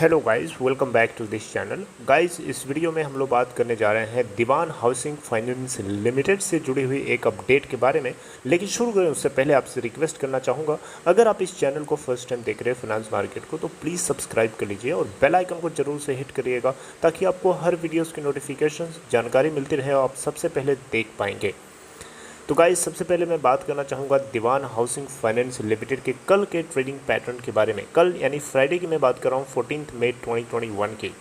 Hello guys, welcome back to this channel. Guys, इस video में हम लोग बात करने जा रहे हैं दीवान हाउसिंग फाइनेंस लिमिटेड से जुड़ी हुई एक अपडेट के बारे में। लेकिन शुरू करें उससे पहले आपसे रिक्वेस्ट करना चाहूँगा, अगर आप इस चैनल को फर्स्ट टाइम देख रहे हैं फाइनेंस मार्केट को, तो प्लीज़ सब्सक्राइब कर लीजिए और बेल आइकन को जरूर से हिट करिएगा ताकि आपको हर वीडियोज़ की नोटिफिकेशन जानकारी मिलती रहे और आप सबसे पहले देख पाएंगे। तो गाइस, सबसे पहले मैं बात करना चाहूँगा दीवान हाउसिंग फाइनेंस लिमिटेड के कल के ट्रेडिंग पैटर्न के बारे में। कल यानी फ्राइडे की मैं बात कर रहा हूँ 14 मई 2021 की।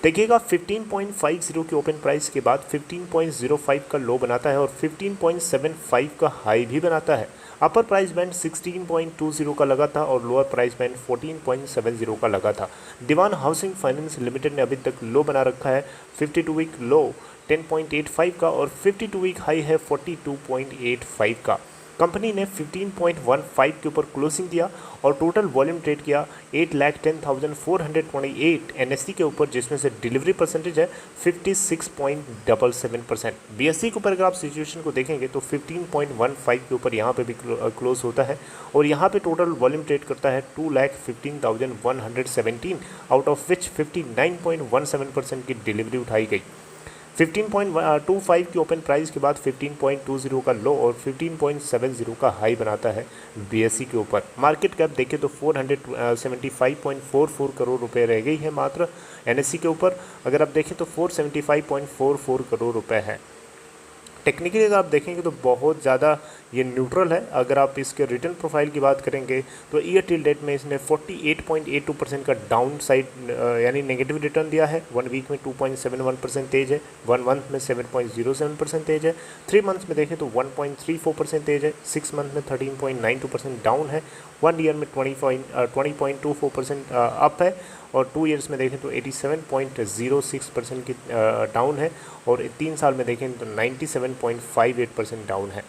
देखिएगा 15.50 की ओपन प्राइस के बाद 15.05 का लो बनाता है और 15.75 का हाई भी बनाता है। अपर प्राइस बैंड 16.20 का लगा था और लोअर प्राइस बैंड 14.70 का लगा था। दीवान हाउसिंग फाइनेंस लिमिटेड ने अभी तक लो बना रखा है 52 वीक लो 10.85 का और 52 वीक हाई है 42.85 का। कंपनी ने 15.15 के ऊपर क्लोजिंग दिया और टोटल वॉल्यूम ट्रेड किया 8,10,428 एनएससी के ऊपर, जिसमें से डिलीवरी परसेंटेज है 56.77%। बीएससी के ऊपर अगर आप सिचुएशन को देखेंगे तो 15.15 के ऊपर यहाँ पे भी क्लोज होता है और यहाँ पे टोटल वॉल्यूम ट्रेड करता है 2,15,117, आउट ऑफ विच 59.17% की डिलीवरी उठाई गई। 15.25 की ओपन प्राइस के बाद 15.20 का लो और 15.70 का हाई बनाता है बीएससी के ऊपर। मार्केट कैप देखें तो 475.44 करोड़ रुपए रह गई है मात्र एनएससी के ऊपर। अगर आप देखें तो 475.44 करोड़ रुपए है। टेक्निकली अगर आप देखेंगे तो बहुत ज़्यादा ये न्यूट्रल है। अगर आप इसके रिटर्न प्रोफाइल की बात करेंगे तो ईयर टिल डेट में इसने 48.82% का डाउन साइड यानी नेगेटिव रिटर्न दिया है। 1 वीक में 2.71% है, 1 मंथ में 7.07% है, 3 मंथ्स में देखें तो 1.34% है, 6 मंथ में 13.92% डाउन है, 1 ईयर में 20.24% अप है और 2 ईयर्स में देखें तो 87.06% की डाउन है और 3 साल में देखें तो 97.58% डाउन है।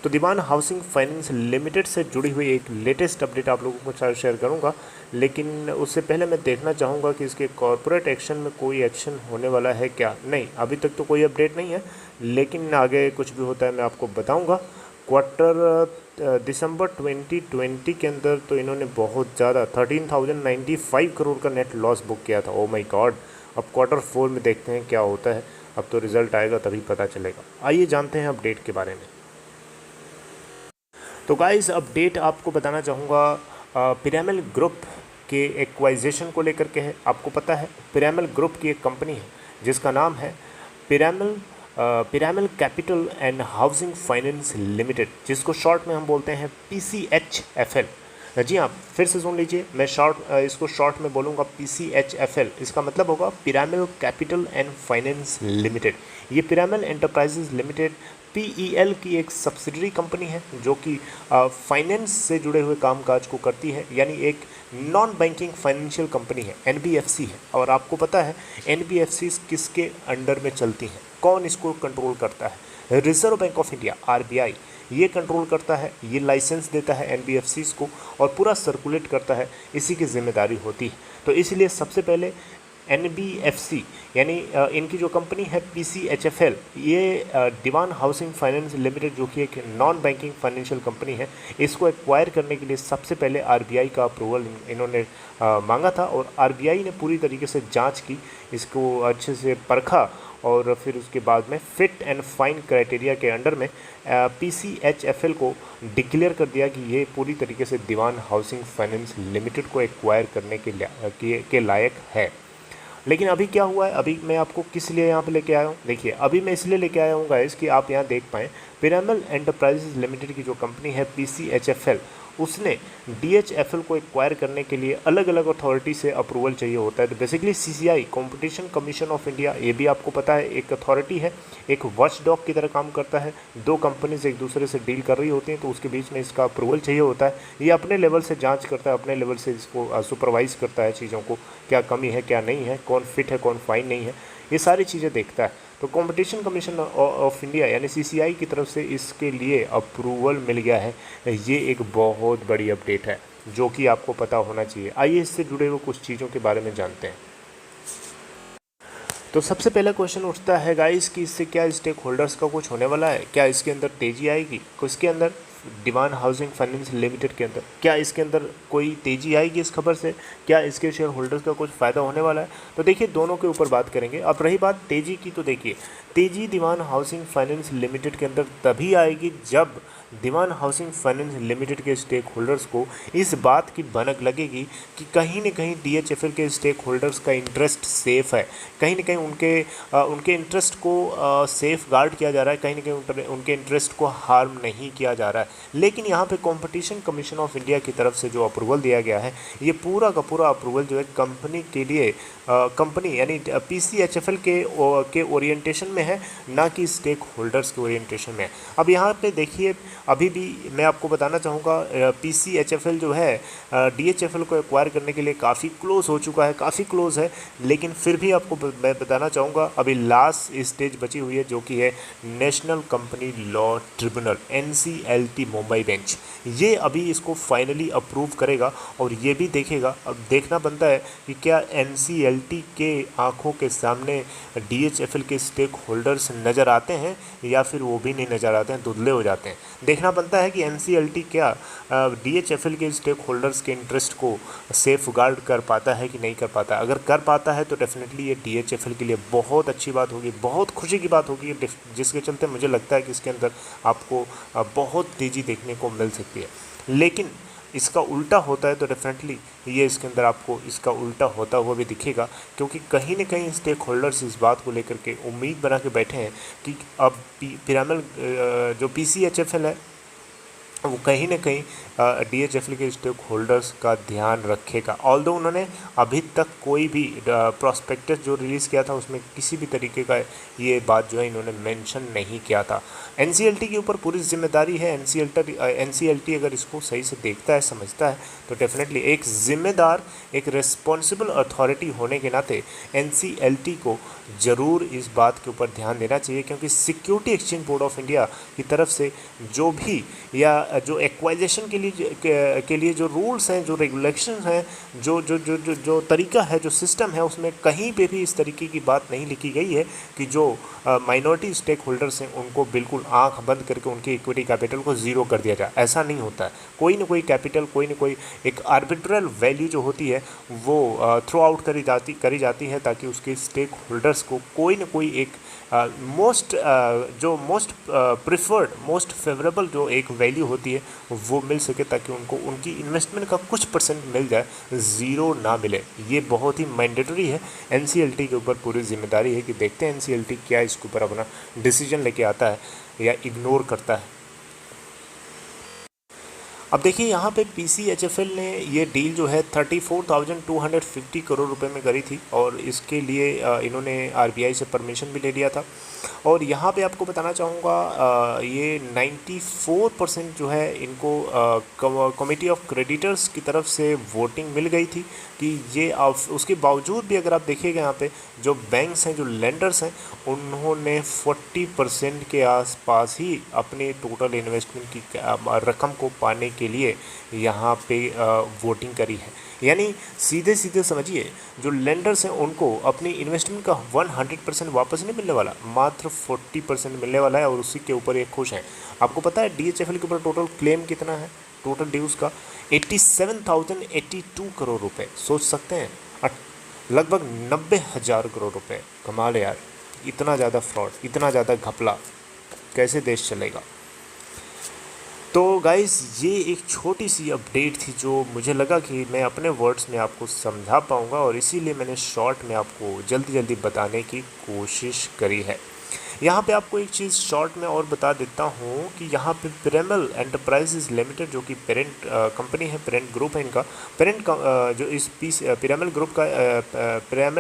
तो दीवान हाउसिंग फाइनेंस लिमिटेड से जुड़ी हुई एक लेटेस्ट अपडेट आप लोगों के साथ शेयर करूंगा, लेकिन उससे पहले मैं देखना चाहूँगा कि इसके कॉर्पोरेट एक्शन में कोई एक्शन होने वाला है क्या। नहीं, अभी तक तो कोई अपडेट नहीं है, लेकिन आगे कुछ भी होता है मैं आपको बताऊँगा। क्वार्टर दिसंबर 2020 के अंदर तो इन्होंने बहुत ज़्यादा 13,095 करोड़ का नेट लॉस बुक किया था। Oh my God. अब क्वार्टर 4 में देखते हैं क्या होता है। अब तो रिजल्ट आएगा तभी पता चलेगा। आइए जानते हैं अपडेट के बारे में। तो गाइस, अपडेट आपको बताना चाहूँगा पिरामिल ग्रुप के एक्वाइजेशन को लेकर के है। आपको पता है पिरामिल ग्रुप की एक कंपनी है जिसका नाम है Piramal capital and housing finance limited, जिसको शॉर्ट में हम बोलते हैं PCHFL। जी हाँ, फिर से सुन लीजिए, मैं इसको शॉर्ट में बोलूँगा PCHFL। इसका मतलब होगा Piramal capital and finance limited. ये पिरामिल एंटरप्राइजेज लिमिटेड PEL की एक सब्सिडरी कंपनी है जो कि फाइनेंस से जुड़े हुए कामकाज को करती है, यानी एक नॉन बैंकिंग फाइनेंशियल कंपनी है, NBFC है। और आपको पता है NBFC किसके अंडर में चलती हैं, कौन इसको कंट्रोल करता है? Reserve bank of India RBI ये कंट्रोल करता है, ये लाइसेंस देता है NBFCs को और पूरा सर्कुलेट करता है, इसी की जिम्मेदारी होती है। तो इसलिए सबसे पहले NBFC यानी इनकी जो कंपनी है PCHFL, ये दीवान हाउसिंग फाइनेंस लिमिटेड जो कि एक नॉन बैंकिंग फाइनेंशियल कंपनी है, इसको एक्वायर करने के लिए सबसे पहले RBI का अप्रूवल इन्होंने मांगा था और RBI ने पूरी तरीके से जांच की, इसको अच्छे से परखा और फिर उसके बाद में फिट एंड फाइन क्राइटेरिया के अंडर में PCHFL को डिक्लेयर कर दिया कि ये पूरी तरीके से दीवान हाउसिंग फाइनेंस लिमिटेड को एक्वायर करने के लायक है। लेकिन अभी क्या हुआ है, अभी मैं आपको किस लिए यहाँ पे लेके आया हूँ? देखिए, अभी मैं इसलिए लेके आया हूँ गाइस कि आप यहाँ देख पाएँ पिरामिल एंटरप्राइजेज लिमिटेड की जो कंपनी है PCHFL, उसने DHFL को एक्वायर करने के लिए अलग अलग अथॉरिटी से अप्रूवल चाहिए होता है। तो basically CCI competition commission of India, ये भी आपको पता है एक अथॉरिटी है, एक वॉच डॉग की तरह काम करता है। दो कंपनीज एक दूसरे से डील कर रही होती हैं तो उसके बीच में इसका अप्रूवल चाहिए होता है। ये अपने लेवल से जांच करता है, अपने लेवल से इसको सुपरवाइज करता है चीज़ों को, क्या कमी है क्या नहीं है, कौन फिट है कौन फाइन नहीं है, ये सारी चीज़ें देखता है। तो कंपटीशन कमीशन ऑफ इंडिया यानी CCI की तरफ से इसके लिए अप्रूवल मिल गया है। ये एक बहुत बड़ी अपडेट है जो कि आपको पता होना चाहिए। आइए इससे जुड़े हुए कुछ चीज़ों के बारे में जानते हैं। तो सबसे पहला क्वेश्चन उठता है गाइस कि इससे क्या स्टेक होल्डर्स का कुछ होने वाला है, क्या इसके अंदर तेज़ी आएगी? इसके अंदर दीवान हाउसिंग फाइनेंस लिमिटेड के अंदर, क्या इसके अंदर कोई तेज़ी आएगी इस खबर से, क्या इसके शेयर होल्डर्स का कुछ फ़ायदा होने वाला है? तो देखिए दोनों के ऊपर बात करेंगे। अब रही बात तेज़ी की, तो देखिए तेज़ी दीवान हाउसिंग फाइनेंस लिमिटेड के अंदर तभी आएगी जब दीवान हाउसिंग फाइनेंस लिमिटेड के स्टेक होल्डर्स को इस बात की भनक लगेगी कि कहीं न कहीं DHFL के स्टेक होल्डर्स का इंटरेस्ट सेफ है, कहीं न कहीं उनके इंटरेस्ट को सेफ गार्ड किया जा रहा है, कहीं न कहीं उनके इंटरेस्ट को हार्म नहीं किया जा रहा है। लेकिन यहाँ पे कंपटीशन कमीशन ऑफ इंडिया की तरफ से जो अप्रूवल दिया गया है, ये पूरा का पूरा अप्रूवल जो है कंपनी के लिए कंपनी यानी PCHFL के ओरिएंटेशन में है, ना कि स्टेक होल्डर्स के ओरिएंटेशन में है। अब यहाँ पे देखिए अभी भी मैं आपको बताना चाहूँगा PCHFL जो है DHFL को एक्वायर करने के लिए काफ़ी क्लोज हो चुका है, काफ़ी क्लोज है, लेकिन फिर भी आपको मैं बताना चाहूँगा अभी लास्ट स्टेज बची हुई है, जो कि है national company law tribunal NCLT Mumbai bench. ये अभी इसको फाइनली अप्रूव करेगा और ये भी देखेगा। अब देखना बनता है कि क्या NCLT के आंखों के सामने DHFL के स्टेक होल्डर्स नज़र आते हैं या फिर वो भी नहीं नज़र आते हैं, धुंधले हो जाते हैं। देखना बनता है कि NCLT क्या DHFL के स्टेक होल्डर्स के इंटरेस्ट को सेफ गार्ड कर पाता है कि नहीं कर पाता। अगर कर पाता है तो डेफिनेटली ये DHFL के लिए बहुत अच्छी बात होगी, बहुत खुशी की बात होगी, जिसके चलते मुझे लगता है कि इसके अंदर आपको बहुत तेज़ी देखने को मिल सकती है। लेकिन इसका उल्टा होता है तो डेफिनेटली ये इसके अंदर आपको इसका उल्टा होता हुआ भी दिखेगा, क्योंकि कहीं न कहीं स्टेक होल्डर्स इस बात को लेकर के उम्मीद बना के बैठे हैं कि अब पिरामिड जो PCHFL है वो कहीं न कहीं DHFL के स्टेक होल्डर्स का ध्यान रखेगा। ऑल्दो उन्होंने अभी तक कोई भी प्रॉस्पेक्टस जो रिलीज़ किया था उसमें किसी भी तरीके का ये बात जो है इन्होंने मेंशन नहीं किया था। NCLT के ऊपर पूरी जिम्मेदारी है। NCLT अगर इसको सही से देखता है, समझता है, तो डेफिनेटली एक ज़िम्मेदार, एक रिस्पॉन्सिबल अथॉरिटी होने के नाते NCLT को ज़रूर इस बात के ऊपर ध्यान देना चाहिए, क्योंकि security exchange board of India की तरफ से जो भी या जो एक्वाइजेशन के लिए जो रूल्स हैं, जो रेगुलेशंस हैं, जो तरीका है, जो सिस्टम है, उसमें कहीं पे भी इस तरीके की बात नहीं लिखी गई है कि जो माइनॉरिटी स्टेक होल्डर्स हैं उनको बिल्कुल आंख बंद करके उनकी इक्विटी कैपिटल को ज़ीरो कर दिया जाए। ऐसा नहीं होता है। कोई ना कोई कैपिटल, कोई ना कोई एक आर्बिट्रल वैल्यू जो होती है वो थ्रो आउट करी जाती है, ताकि उसके स्टेक होल्डर्स को कोई ना कोई एक मोस्ट प्रिफर्ड, मोस्ट फेवरेबल जो एक वैल्यू होती है वो मिल सके, ताकि उनको उनकी इन्वेस्टमेंट का कुछ परसेंट मिल जाए, ज़ीरो ना मिले। ये बहुत ही मैंडेटरी है। NCLT के ऊपर पूरी जिम्मेदारी है कि देखते हैं NCLT क्या इसके ऊपर अपना डिसीजन लेके आता है या इग्नोर करता है। अब देखिए यहाँ पे PCHFL ने ये डील जो है 34,250 करोड़ रुपए में करी थी, और इसके लिए इन्होंने RBI से परमिशन भी ले लिया था। और यहाँ पे आपको बताना चाहूँगा ये 94% जो है इनको कमेटी ऑफ क्रेडिटर्स की तरफ से वोटिंग मिल गई थी कि ये उसके बावजूद भी अगर आप देखिएगा यहाँ पे जो बैंक्स हैं, जो लेंडर्स हैं, उन्होंने 40% के आसपास ही अपनी टोटल इन्वेस्टमेंट की रकम को पाने के लिए यहाँ पे वोटिंग करी है। यानी सीधे सीधे समझिए, जो लेंडर्स हैं उनको अपनी इन्वेस्टमेंट का 100% वापस नहीं मिलने वाला, मात्र 40% मिलने वाला है, और उसी के ऊपर ये खुश हैं। आपको पता है DHFL के ऊपर टोटल क्लेम कितना है, टोटल ड्यूज़ का 87,082 करोड़ रुपए। सोच सकते हैं, लगभग 90,000 करोड़ रुपए। कमाल है यार, इतना ज़्यादा फ्रॉड, इतना ज़्यादा घपला, कैसे देश चलेगा। तो गाइज़ ये एक छोटी सी अपडेट थी जो मुझे लगा कि मैं अपने वर्ड्स में आपको समझा पाऊँगा, और इसीलिए मैंने शॉर्ट में आपको जल्दी जल्दी बताने की कोशिश करी है। यहाँ पे आपको एक चीज़ शॉर्ट में और बता देता हूँ कि यहाँ पे पिरामल एंटरप्राइजेज लिमिटेड, जो कि पेरेंट कंपनी है, पेरेंट ग्रुप है इनका, जो इस पिरामल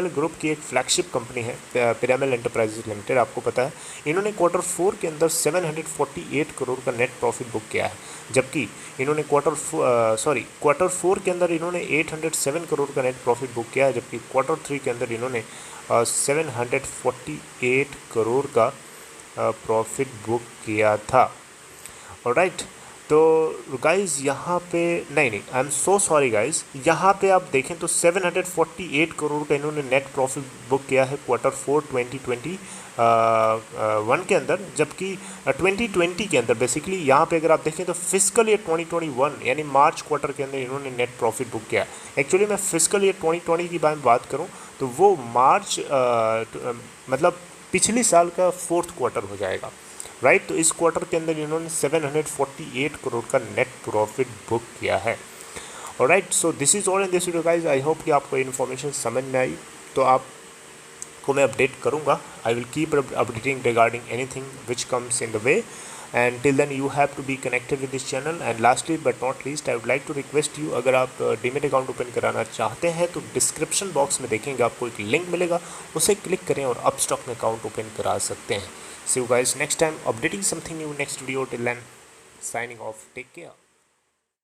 ग्रुप की एक फ्लैगशिप कंपनी है पिरामल एंटरप्राइजेज लिमिटेड। आपको पता है इन्होंने Q4 के अंदर 748 करोड़ का नेट प्रॉफिट बुक किया है, जबकि इन्होंने Q4 के अंदर इन्होंने 807 करोड़ का नेट प्रॉफिट बुक किया है, जबकि Q3 के अंदर इन्होंने 748 करोड़ का प्रॉफिट बुक किया था। ऑलराइट, तो गाइज़ यहाँ पे नहीं I am so sorry guys, यहाँ पे आप देखें तो 748 करोड़ का इन्होंने नेट प्रॉफिट बुक किया है Q4 2021 के अंदर, जबकि 2020 के अंदर बेसिकली यहाँ पे अगर आप देखें तो फिजिकल ईयर 2021 यानी मार्च क्वार्टर के अंदर इन्होंने नेट प्रॉफिट बुक किया। एक्चुअली मैं फिजिकल ईयर 2020 की बात करूँ तो वो मार्च मतलब पिछले साल का 4th क्वार्टर हो जाएगा, राइट। तो इस क्वार्टर के अंदर इन्होंने 748 करोड़ का नेट प्रॉफिट बुक किया है। Alright, so this is all in this video guys. I hope कि आपको इन्फॉर्मेशन समझ में आई, तो आपको मैं अपडेट करूँगा। I will keep updating regarding anything which comes in the way, and till then you have to be connected with this channel. And lastly but not least, I would like to request you, अगर आप demat account open कराना चाहते हैं तो description box में देखेंगे आपको एक लिंक मिलेगा, उसे क्लिक करें और अपस्टॉक में अकाउंट ओपन करा सकते हैं। See you guys next time, updating something new next video. Till then, signing off. Take care.